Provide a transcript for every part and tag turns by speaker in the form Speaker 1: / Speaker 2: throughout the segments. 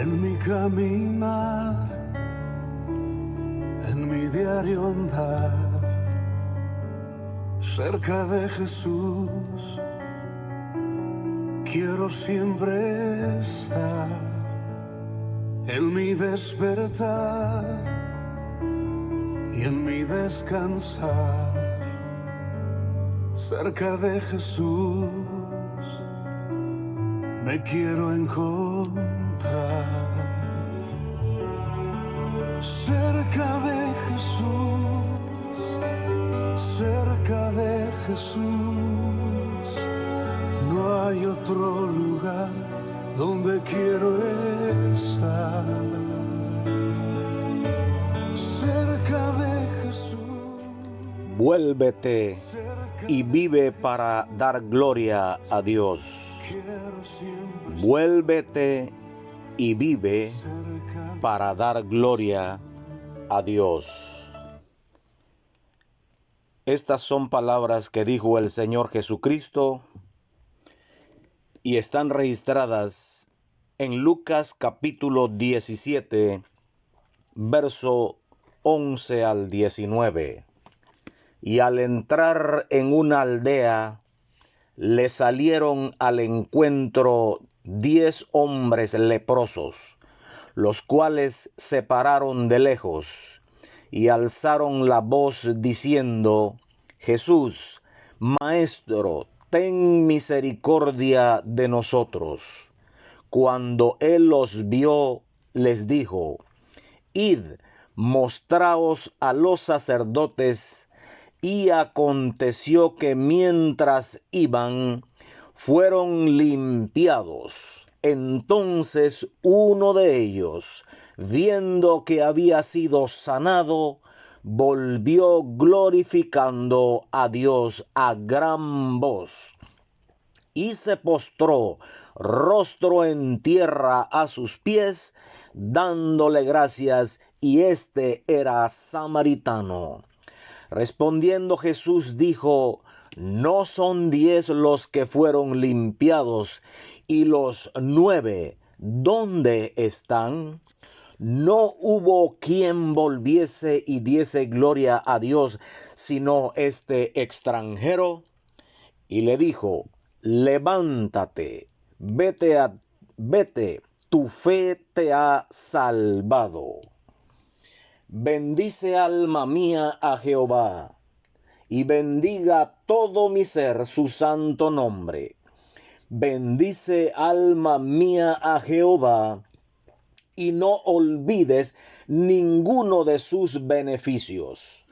Speaker 1: en mi caminar, en mi diario andar, cerca de Jesús, quiero siempre estar, en mi despertar y en mi descansar, cerca de Jesús me quiero encontrar. Cerca de Jesús, no hay otro lugar donde quiero estar. Cerca de Jesús.
Speaker 2: Vuélvete y vive para dar gloria a Dios. Vuélvete y vive para dar gloria a Dios. Estas son palabras que dijo el Señor Jesucristo y están registradas en Lucas capítulo 17, verso 11 al 19. Y al entrar en una aldea, le salieron al encuentro 10 hombres leprosos, los cuales se pararon de lejos y alzaron la voz diciendo: Jesús, Maestro, ten misericordia de nosotros. Cuando él los vio, les dijo: Id, mostraos a los sacerdotes. Y aconteció que mientras iban, fueron limpiados. Entonces uno de ellos, viendo que había sido sanado, volvió glorificando a Dios a gran voz, y se postró rostro en tierra a sus pies, dándole gracias, y este era samaritano. Respondiendo Jesús dijo: ¿No son 10 los que fueron limpiados? ¿Y los 9 dónde están? No hubo quien volviese y diese gloria a Dios, sino este extranjero. Y le dijo: levántate, vete, tu fe te ha salvado. Bendice alma mía a Jehová, y bendiga todo mi ser su santo nombre. Bendice alma mía a Jehová, y no olvides ninguno de sus beneficios.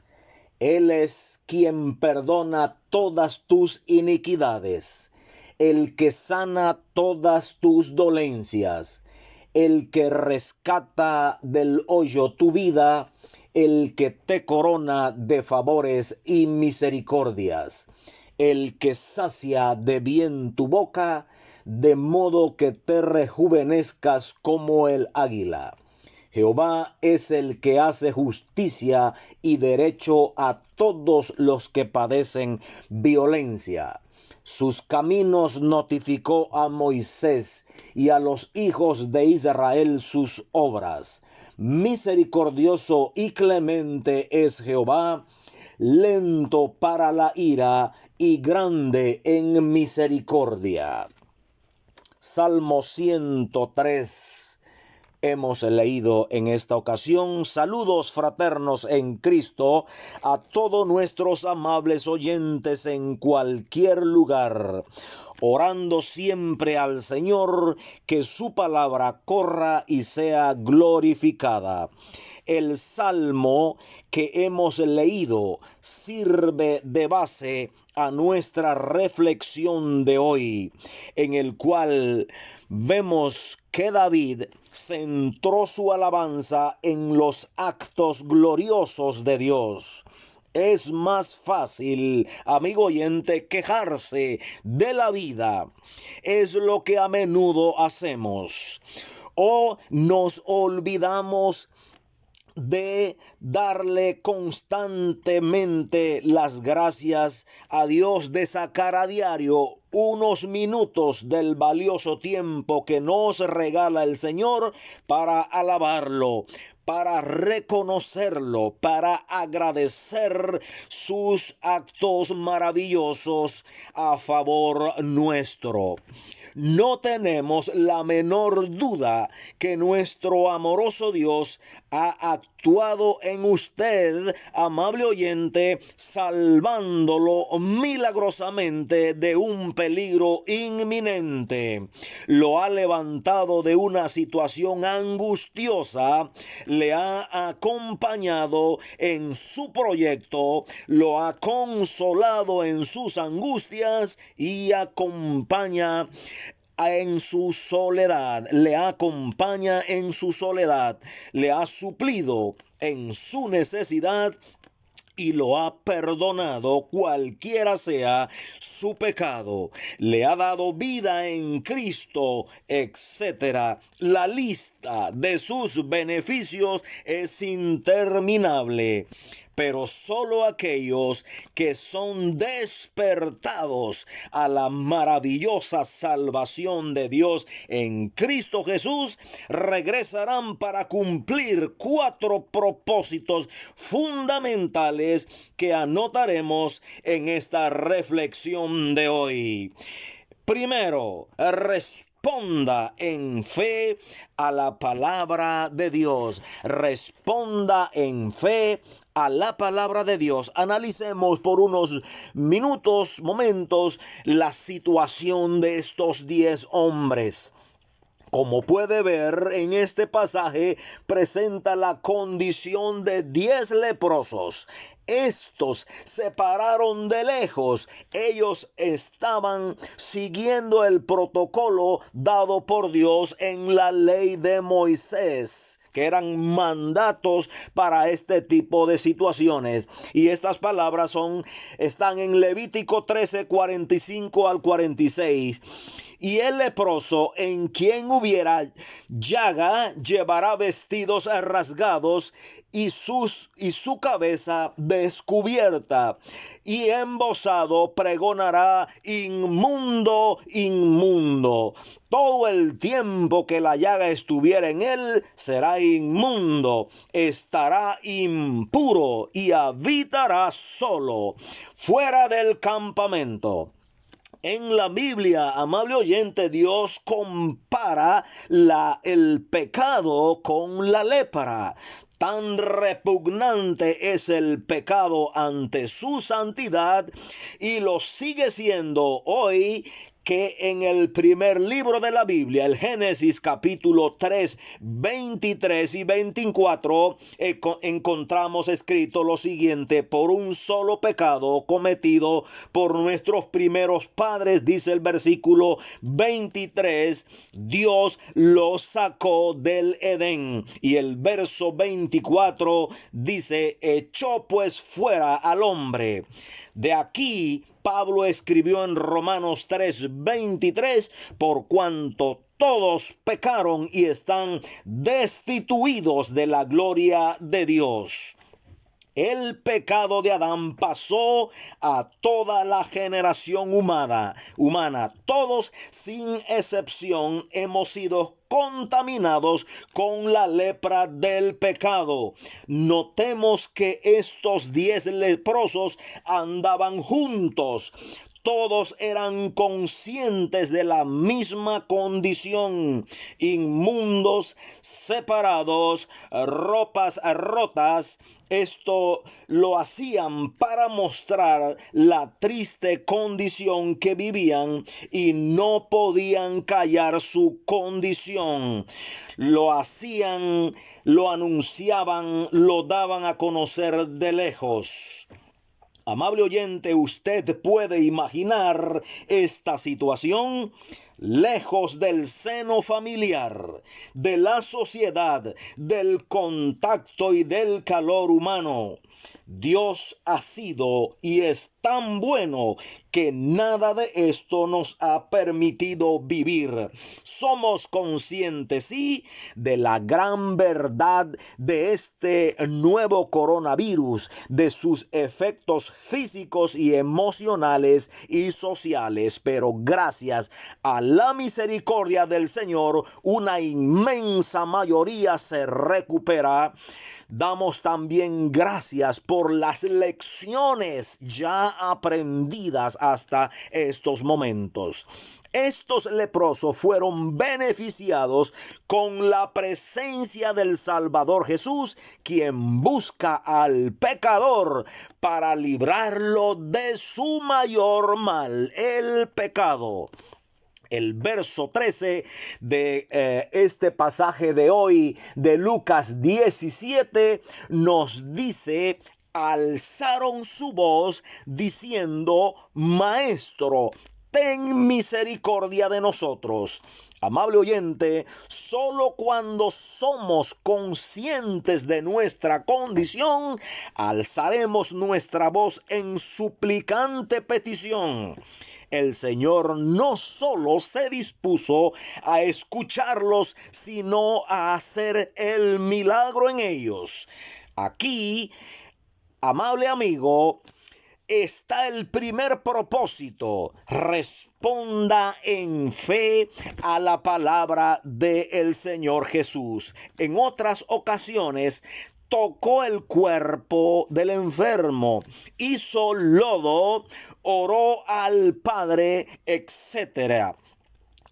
Speaker 2: Él es quien perdona todas tus iniquidades, el que sana todas tus dolencias, el que rescata del hoyo tu vida, el que te corona de favores y misericordias, el que sacia de bien tu boca, de modo que te rejuvenezcas como el águila. Jehová es el que hace justicia y derecho a todos los que padecen violencia. Sus caminos notificó a Moisés, y a los hijos de Israel sus obras. Misericordioso y clemente es Jehová, lento para la ira y grande en misericordia. Salmo 103. Hemos leído en esta ocasión. Saludos fraternos en Cristo a todos nuestros amables oyentes en cualquier lugar, orando siempre al Señor que su palabra corra y sea glorificada. El salmo que hemos leído sirve de base a nuestra reflexión de hoy, en el cual vemos que David centró su alabanza en los actos gloriosos de Dios. Es más fácil, amigo oyente, quejarse de la vida. Es lo que a menudo hacemos. O nos olvidamos de darle constantemente las gracias a Dios, de sacar a diario unos minutos del valioso tiempo que nos regala el Señor para alabarlo, para reconocerlo, para agradecer sus actos maravillosos a favor nuestro. No tenemos la menor duda que nuestro amoroso Dios ha actuado en usted, amable oyente, salvándolo milagrosamente de un peligro inminente. Lo ha levantado de una situación angustiosa, le ha acompañado en su proyecto, lo ha consolado en sus angustias y acompaña en su soledad, le acompaña en su soledad, le ha suplido en su necesidad y lo ha perdonado cualquiera sea su pecado, le ha dado vida en Cristo, etc. La lista de sus beneficios es interminable. Pero solo aquellos que son despertados a la maravillosa salvación de Dios en Cristo Jesús regresarán para cumplir 4 propósitos fundamentales que anotaremos en esta reflexión de hoy. Primero, responda en fe a la palabra de Dios. Responda en fe a la palabra de Dios. Analicemos por unos momentos, la situación de estos 10 hombres. Como puede ver en este pasaje, presenta la condición de 10 leprosos. Estos se pararon de lejos. Ellos estaban siguiendo el protocolo dado por Dios en la ley de Moisés, que eran mandatos para este tipo de situaciones. Y estas palabras están en Levítico 13, 45 al 46. Y el leproso en quien hubiera llaga llevará vestidos rasgados y su cabeza descubierta, y embozado pregonará: inmundo, inmundo. Todo el tiempo que la llaga estuviera en él será inmundo, estará impuro y habitará solo, fuera del campamento. En la Biblia, amable oyente, Dios compara el pecado con la lepra. Tan repugnante es el pecado ante su santidad, y lo sigue siendo hoy, que en el primer libro de la Biblia, el Génesis capítulo 3, 23 y 24, encontramos escrito lo siguiente: por un solo pecado cometido por nuestros primeros padres, dice el versículo 23, Dios los sacó del Edén. Y el verso 24 dice: echó pues fuera al hombre. De aquí Pablo escribió en Romanos 3:23, por cuanto todos pecaron y están destituidos de la gloria de Dios. El pecado de Adán pasó a toda la generación humana. Todos, sin excepción, hemos sido contaminados con la lepra del pecado. Notemos que estos 10 leprosos andaban juntos. Todos eran conscientes de la misma condición: inmundos, separados, ropas rotas. Esto lo hacían para mostrar la triste condición que vivían y no podían callar su condición. Lo hacían, lo anunciaban, lo daban a conocer de lejos. Amable oyente, usted puede imaginar esta situación. lejos del seno familiar, de la sociedad, del contacto y del calor humano. Dios ha sido y es tan bueno que nada de esto nos ha permitido vivir. Somos conscientes, sí, de la gran verdad de este nuevo coronavirus, de sus efectos físicos y emocionales y sociales, pero gracias a la misericordia del Señor, una inmensa mayoría se recupera. Damos también gracias por las lecciones ya aprendidas hasta estos momentos. Estos leprosos fueron beneficiados con la presencia del Salvador Jesús, quien busca al pecador para librarlo de su mayor mal, el pecado. El verso 13 de este pasaje de hoy de Lucas 17 nos dice: alzaron su voz diciendo: Maestro, ten misericordia de nosotros. Amable oyente, solo cuando somos conscientes de nuestra condición, alzaremos nuestra voz en suplicante petición. El Señor no solo se dispuso a escucharlos, sino a hacer el milagro en ellos. Aquí, amable amigo, está el primer propósito: responda en fe a la palabra del Señor Jesús. En otras ocasiones, tocó el cuerpo del enfermo, hizo lodo, oró al Padre, etc.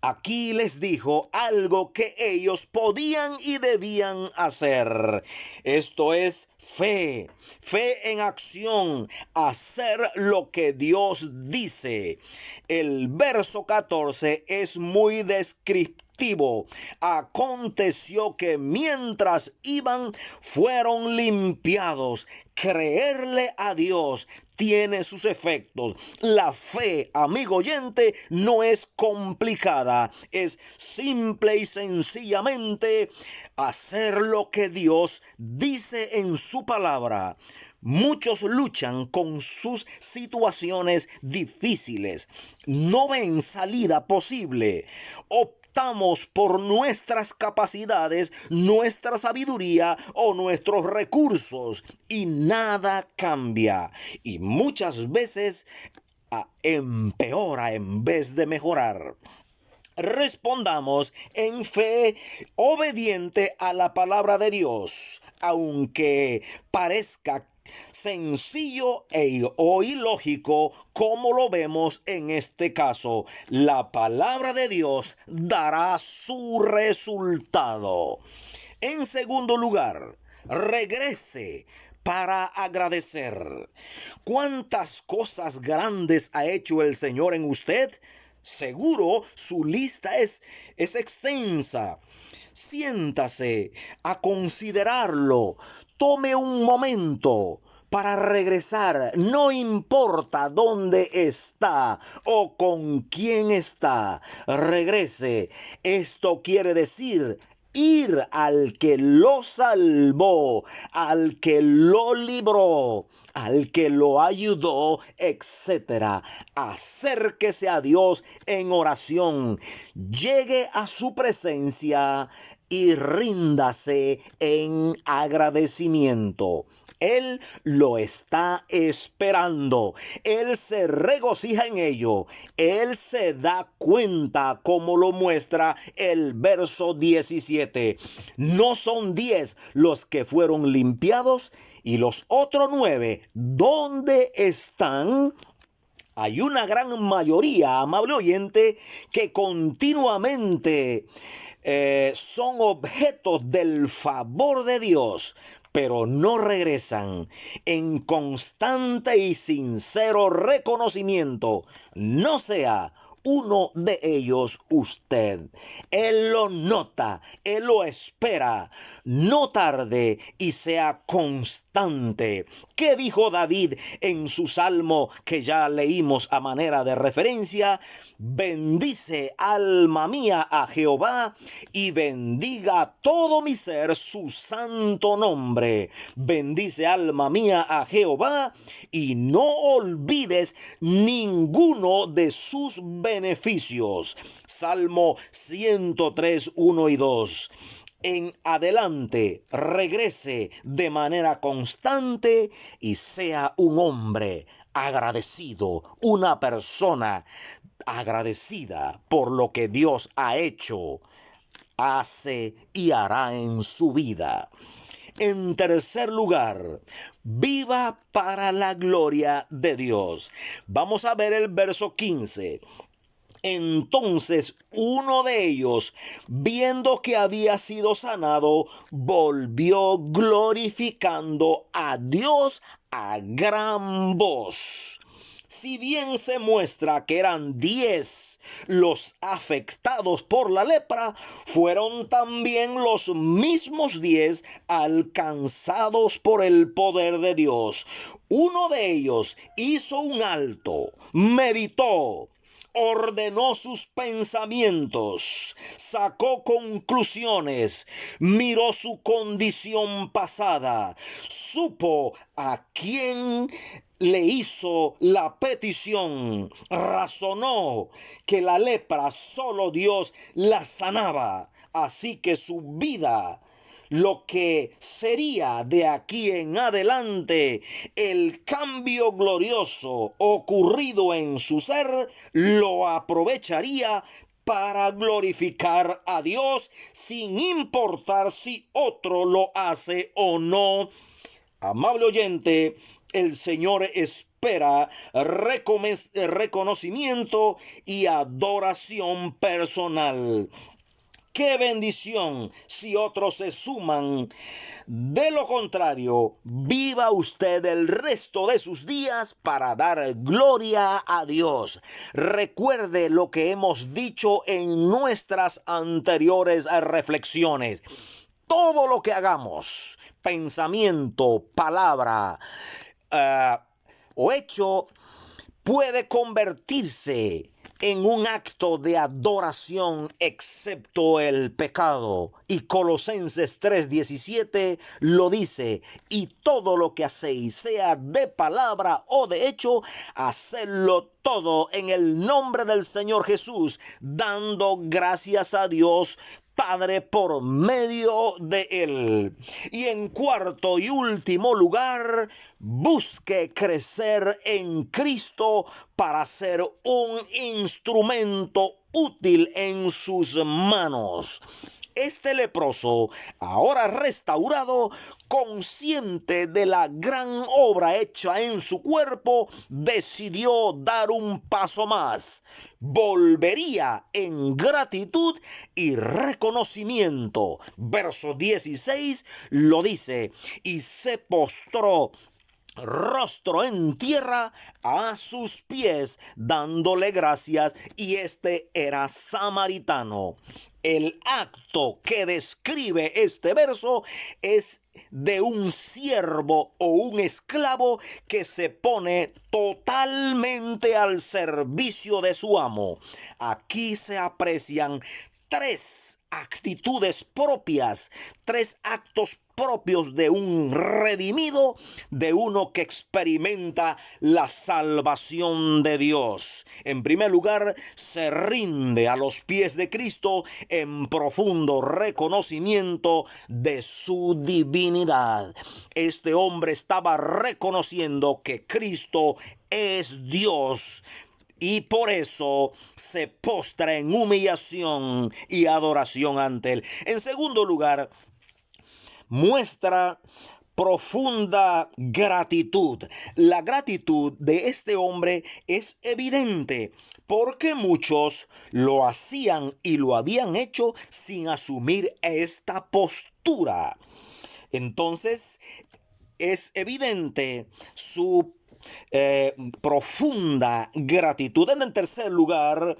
Speaker 2: Aquí les dijo algo que ellos podían y debían hacer. Esto es fe, fe en acción, hacer lo que Dios dice. El verso 14 es muy descriptivo. Aconteció que mientras iban, fueron limpiados. Creerle a Dios tiene sus efectos. La fe, amigo oyente, no es complicada. Es simple y sencillamente hacer lo que Dios dice en su palabra. Muchos luchan con sus situaciones difíciles. No ven salida posible. Optamos por nuestras capacidades, nuestra sabiduría o nuestros recursos y nada cambia. Y muchas veces empeora en vez de mejorar. Respondamos en fe, obediente a la palabra de Dios, aunque parezca sencillo o ilógico, como lo vemos en este caso. La palabra de Dios dará su resultado. En segundo lugar, regrese para agradecer. ¿Cuántas cosas grandes ha hecho el Señor en usted? Seguro su lista es extensa. Siéntase a considerarlo. Tome un momento para regresar. No importa dónde está o con quién está. Regrese. Esto quiere decir ir al que lo salvó, al que lo libró, al que lo ayudó, etc. Acérquese a Dios en oración. Llegue a su presencia y ríndase en agradecimiento. Él lo está esperando. Él se regocija en ello. Él se da cuenta, como lo muestra el verso 17. No son 10 los que fueron limpiados, y los otros 9, ¿dónde están? Hay una gran mayoría, amable oyente, que continuamente son objetos del favor de Dios, pero no regresan en constante y sincero reconocimiento. No sea uno de ellos usted. Él lo nota, Él lo espera. No tarde y sea constante. ¿Qué dijo David en su salmo que ya leímos a manera de referencia? Bendice, alma mía, a Jehová, y bendiga todo mi ser su santo nombre. Bendice, alma mía, a Jehová, y no olvides ninguno de sus beneficios. Salmo 103, 1 y 2. En adelante regrese de manera constante y sea un hombre agradecido, una persona agradecida por lo que Dios ha hecho, hace y hará en su vida. En tercer lugar, viva para la gloria de Dios. Vamos a ver el verso 15. Entonces uno de ellos, viendo que había sido sanado, volvió glorificando a Dios a gran voz. Si bien se muestra que eran 10 los afectados por la lepra, fueron también los mismos 10 alcanzados por el poder de Dios. Uno de ellos hizo un alto, meditó, ordenó sus pensamientos, sacó conclusiones, miró su condición pasada, supo a quién le hizo la petición, razonó que la lepra solo Dios la sanaba, así que su vida, lo que sería de aquí en adelante el cambio glorioso ocurrido en su ser, lo aprovecharía para glorificar a Dios sin importar si otro lo hace o no. Amable oyente, el Señor espera reconocimiento y adoración personal. ¡Qué bendición si otros se suman! De lo contrario, viva usted el resto de sus días para dar gloria a Dios. Recuerde lo que hemos dicho en nuestras anteriores reflexiones. Todo lo que hagamos, pensamiento, palabra o hecho, puede convertirse en un acto de adoración excepto el pecado. Y Colosenses 3:17 lo dice: y todo lo que hacéis, sea de palabra o de hecho, hacedlo todo en el nombre del Señor Jesús, dando gracias a Dios Padre por medio de él. Y en cuarto y último lugar, busque crecer en Cristo para ser un instrumento útil en sus manos. Este leproso, ahora restaurado, consciente de la gran obra hecha en su cuerpo, decidió dar un paso más. Volvería en gratitud y reconocimiento. Verso 16 lo dice: y se postró rostro en tierra a sus pies, dándole gracias, y este era samaritano. El acto que describe este verso es de un siervo o un esclavo que se pone totalmente al servicio de su amo. Aquí se aprecian 3 actitudes propias, 3 actos propios de un redimido, de uno que experimenta la salvación de Dios. En primer lugar, se rinde a los pies de Cristo en profundo reconocimiento de su divinidad. Este hombre estaba reconociendo que Cristo es Dios, y por eso se postra en humillación y adoración ante él. En segundo lugar, muestra profunda gratitud. La gratitud de este hombre es evidente, porque muchos lo hacían y lo habían hecho sin asumir esta postura. Entonces, es evidente su profunda gratitud. En tercer lugar,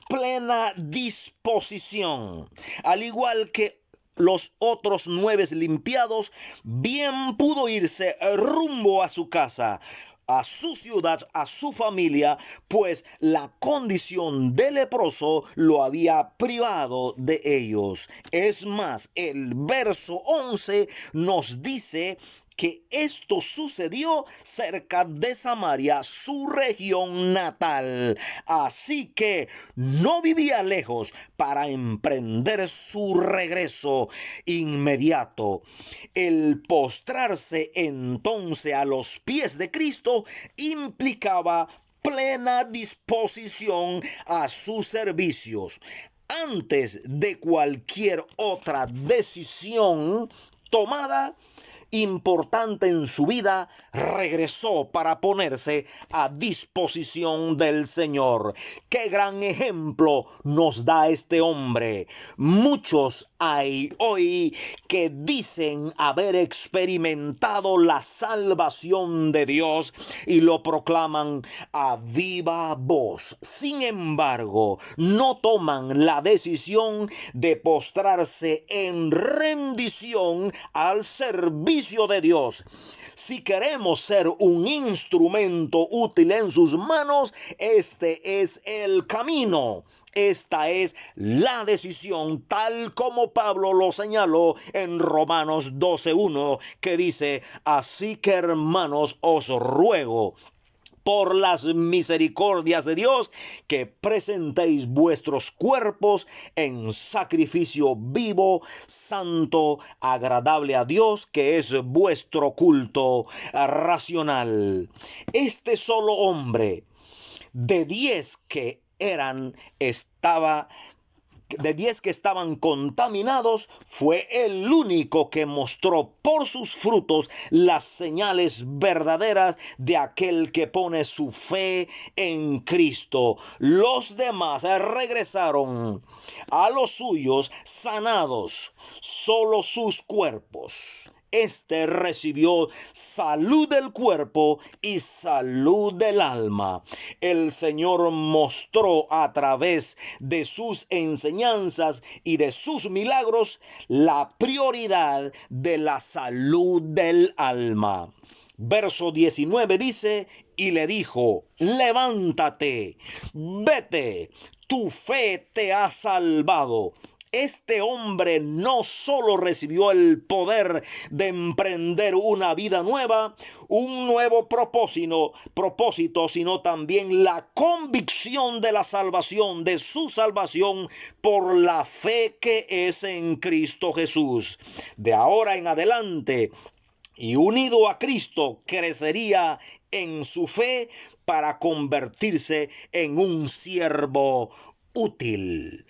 Speaker 2: plena disposición. Al igual que los otros 9 limpiados, bien pudo irse rumbo a su casa, a su ciudad, a su familia, pues la condición de leproso lo había privado de ellos. Es más, el verso 11 nos dice que esto sucedió cerca de Samaria, su región natal. Así que no vivía lejos para emprender su regreso inmediato. El postrarse entonces a los pies de Cristo implicaba plena disposición a sus servicios. Antes de cualquier otra decisión tomada importante en su vida, regresó para ponerse a disposición del Señor. ¡Qué gran ejemplo nos da este hombre! Muchos hay hoy que dicen haber experimentado la salvación de Dios y lo proclaman a viva voz. Sin embargo, no toman la decisión de postrarse en rendición al servicio de Dios. Si queremos ser un instrumento útil en sus manos, este es el camino. Esta es la decisión, tal como Pablo lo señaló en Romanos 12:1, que dice: así que, hermanos, os ruego por las misericordias de Dios, que presentéis vuestros cuerpos en sacrificio vivo, santo, agradable a Dios, que es vuestro culto racional. Este solo hombre, de 10 que estaban contaminados, fue el único que mostró por sus frutos las señales verdaderas de aquel que pone su fe en Cristo. Los demás regresaron a los suyos sanados, solo sus cuerpos. Este recibió salud del cuerpo y salud del alma. El Señor mostró a través de sus enseñanzas y de sus milagros la prioridad de la salud del alma. Verso 19 dice: y le dijo: levántate, vete, tu fe te ha salvado. Este hombre no solo recibió el poder de emprender una vida nueva, un nuevo propósito, sino también la convicción de la salvación, de su salvación por la fe que es en Cristo Jesús. De ahora en adelante, y unido a Cristo, crecería en su fe para convertirse en un siervo útil.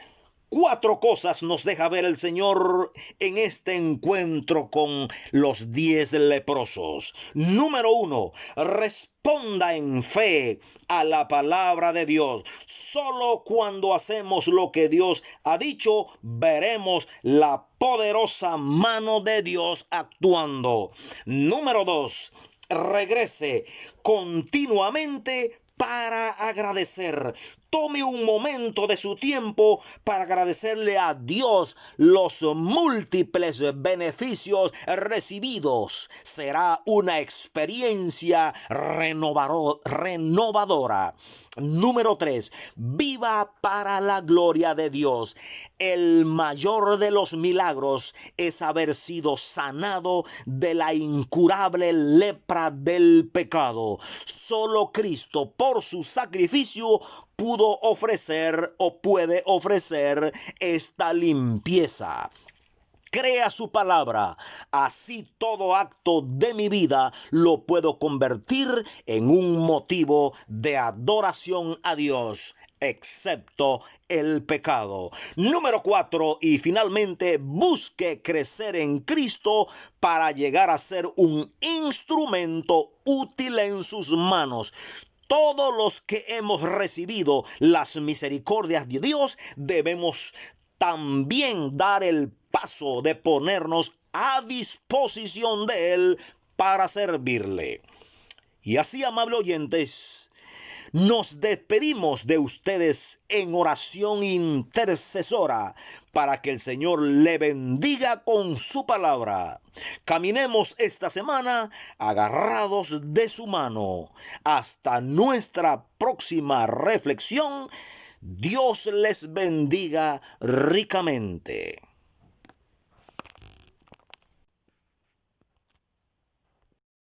Speaker 2: 4 cosas nos deja ver el Señor en este encuentro con los 10 leprosos. Número 1, responda en fe a la palabra de Dios. Solo cuando hacemos lo que Dios ha dicho, veremos la poderosa mano de Dios actuando. Número 2, regrese continuamente para agradecer. Tome un momento de su tiempo para agradecerle a Dios los múltiples beneficios recibidos. Será una experiencia renovadora. Número 3, viva para la gloria de Dios. El mayor de los milagros es haber sido sanado de la incurable lepra del pecado. Solo Cristo, por su sacrificio, pudo ofrecer o puede ofrecer esta limpieza. Crea su palabra, así todo acto de mi vida lo puedo convertir en un motivo de adoración a Dios, excepto el pecado. Número 4, y finalmente, busque crecer en Cristo para llegar a ser un instrumento útil en sus manos. Todos los que hemos recibido las misericordias de Dios debemos también dar el paso de ponernos a disposición de Él para servirle. Y así, amables oyentes, nos despedimos de ustedes en oración intercesora para que el Señor le bendiga con su palabra. Caminemos esta semana agarrados de su mano. Hasta nuestra próxima reflexión. Dios les bendiga ricamente.